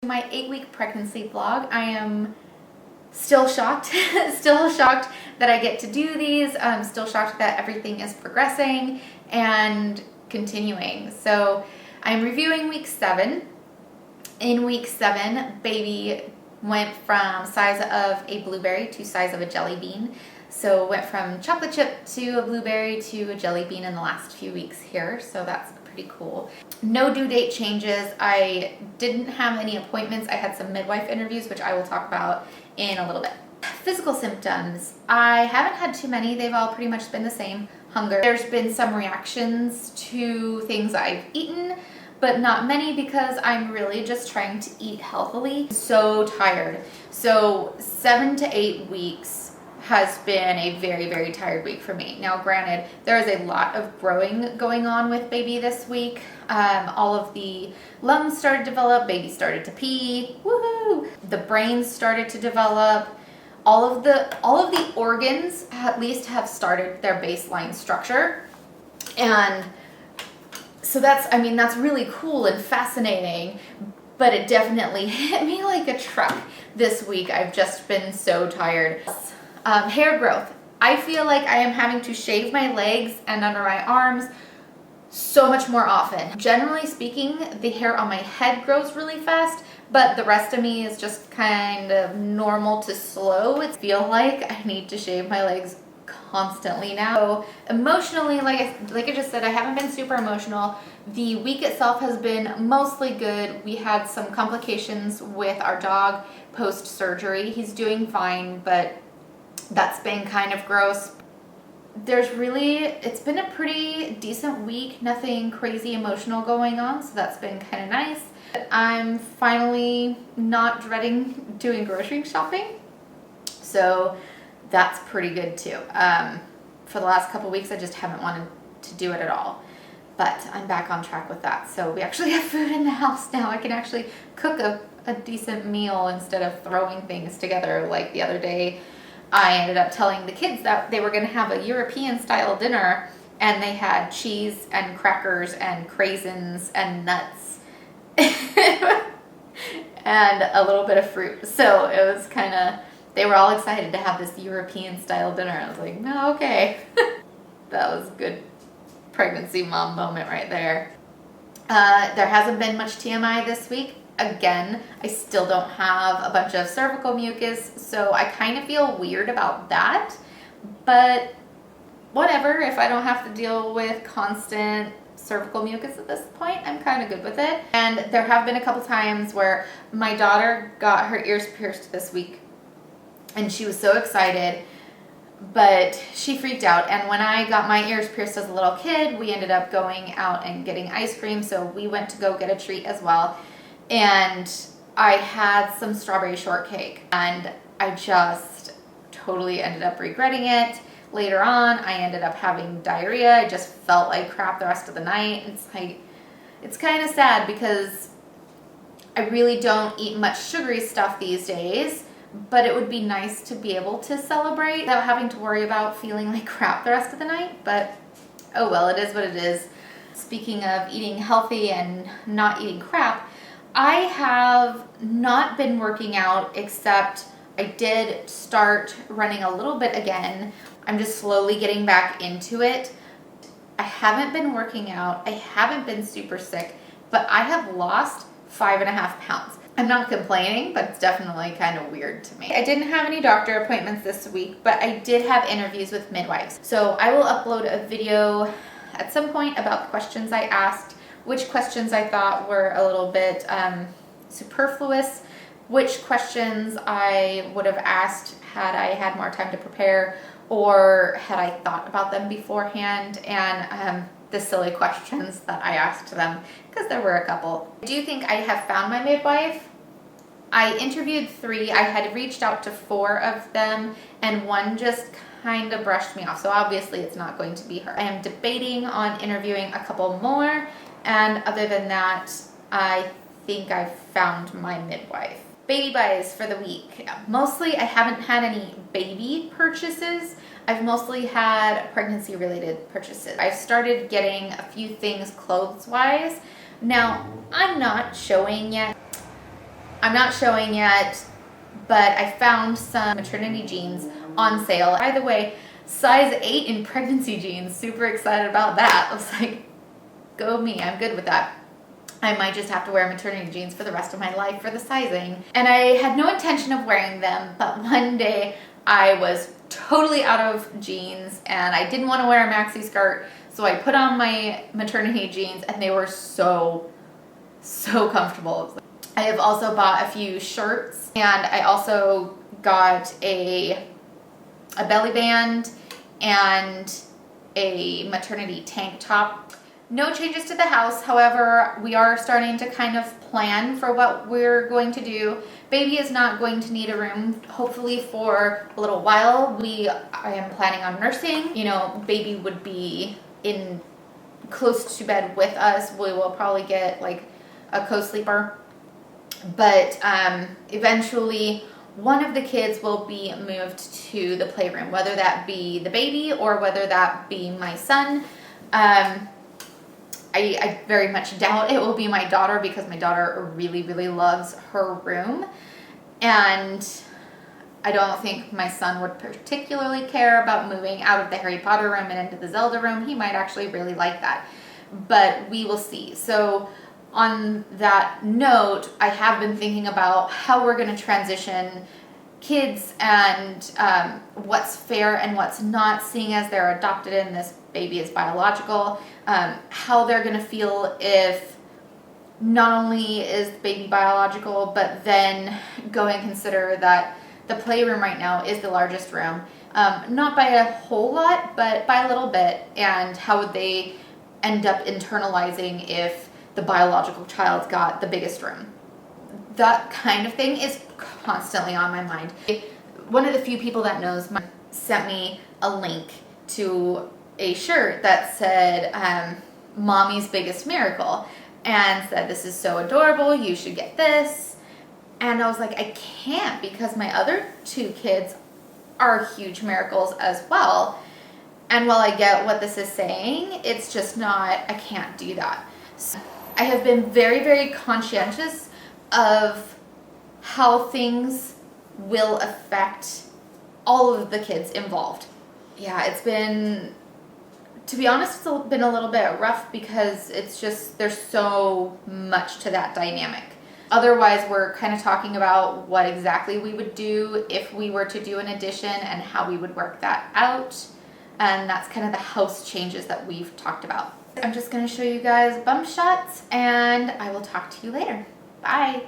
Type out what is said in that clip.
My 8-week pregnancy vlog. I am still shocked, still shocked that I get to do these. I'm still shocked that everything is progressing and continuing. So I'm reviewing week 7. In week 7, baby went from size of a blueberry to size of a jelly bean. So went from chocolate chip to a blueberry to a jelly bean in the last few weeks here. So that's pretty cool. No due date changes. I didn't have any appointments. I had some midwife interviews, which I will talk about in a little bit. Physical symptoms. I haven't had too many. They've all pretty much been the same. Hunger. There's been some reactions to things I've eaten, but not many because I'm really just trying to eat healthily. So tired. So 7 to 8 weeks has been a very, very tired week for me. Now, granted, there is a lot of growing going on with baby this week. All of the lungs started to develop, baby started to pee, woohoo! The brain started to develop. All of the organs at least have started their baseline structure. And so that's really cool and fascinating, but it definitely hit me like a truck this week. I've just been so tired. Hair growth. I feel like I am having to shave my legs and under my arms so much more often. Generally speaking, the hair on my head grows really fast, but the rest of me is just kind of normal to slow. I feel like I need to shave my legs constantly now. So emotionally, like I just said, I haven't been super emotional. The week itself has been mostly good. We had some complications with our dog post-surgery. He's doing fine, but that's been kind of gross. It's been a pretty decent week, nothing crazy emotional going on, so that's been kind of nice. I'm finally not dreading doing grocery shopping, so that's pretty good too. For the last couple weeks, I just haven't wanted to do it at all, but I'm back on track with that. So we actually have food in the house now. I can actually cook a decent meal instead of throwing things together. Like the other day, I ended up telling the kids that they were going to have a European style dinner, and they had cheese and crackers and craisins and nuts and a little bit of fruit. So it was they were all excited to have this European style dinner. I was like, no, okay. That was a good pregnancy mom moment right there. There hasn't been much TMI this week. Again, I still don't have a bunch of cervical mucus, so I kind of feel weird about that, but whatever. If I don't have to deal with constant cervical mucus at this point, I'm kind of good with it. And there have been a couple times where my daughter got her ears pierced this week, and she was so excited, but she freaked out. And when I got my ears pierced as a little kid, we ended up going out and getting ice cream, so we went to go get a treat as well. And I had some strawberry shortcake, and I just totally ended up regretting it. Later on, I ended up having diarrhea. I just felt like crap the rest of the night. It's kind of sad because I really don't eat much sugary stuff these days, but it would be nice to be able to celebrate without having to worry about feeling like crap the rest of the night. But oh well, it is what it is. Speaking of eating healthy and not eating crap, I have not been working out, except I did start running a little bit again. I'm just slowly getting back into it. I haven't been working out. I haven't been super sick, but I have lost 5.5 pounds. I'm not complaining, but it's definitely kind of weird to me. I didn't have any doctor appointments this week, but I did have interviews with midwives. So I will upload a video at some point about the questions I asked, which questions I thought were a little bit superfluous, which questions I would have asked had I had more time to prepare or had I thought about them beforehand, and the silly questions that I asked them, because there were a couple. I do think I have found my midwife. I interviewed 3. I had reached out to 4 of them, and one just kind of brushed me off, so obviously it's not going to be her. I am debating on interviewing a couple more, and other than that, I think I've found my midwife. Baby buys for the week. Mostly I haven't had any baby purchases. I've mostly had pregnancy related purchases. I've started getting a few things clothes wise. Now, I'm not showing yet. I'm not showing yet, but I found some maternity jeans on sale. By the way, size 8 in pregnancy jeans. Super excited about that. I was like, go me, I'm good with that. I might just have to wear maternity jeans for the rest of my life for the sizing. And I had no intention of wearing them, but one day I was totally out of jeans and I didn't want to wear a maxi skirt, so I put on my maternity jeans and they were so comfortable. I have also bought a few shirts, and I also got a belly band and a maternity tank top. No changes to the house, however, we are starting to kind of plan for what we're going to do. Baby is not going to need a room, hopefully for a little while. I am planning on nursing. You know, baby would be in close to bed with us. We will probably get like a co-sleeper. But eventually one of the kids will be moved to the playroom, whether that be the baby or whether that be my son. I very much doubt it will be my daughter, because my daughter really loves her room, and I don't think my son would particularly care about moving out of the Harry Potter room and into the Zelda room. He might actually really like that, but we will see. So on that note, I have been thinking about how we're going to transition kids and what's fair and what's not, seeing as they're adopted and this baby is biological. How they're going to feel if not only is the baby biological, but then go and consider that the playroom right now is the largest room. Not by a whole lot, but by a little bit. And how would they end up internalizing if the biological child's got the biggest room? That kind of thing is constantly on my mind. One of the few people that knows sent me a link to a shirt that said Mommy's Biggest Miracle, and said, this is so adorable, you should get this. And I was like, I can't, because my other 2 kids are huge miracles as well. And while I get what this is saying, it's just not, I can't do that. So I have been very conscientious of how things will affect all of the kids involved. Yeah, it's been, to be honest, it's been a little bit rough, because it's just, there's so much to that dynamic. Otherwise, we're kind of talking about what exactly we would do if we were to do an addition and how we would work that out. And that's kind of the house changes that we've talked about. I'm just going to show you guys bump shots, and I will talk to you later. Bye.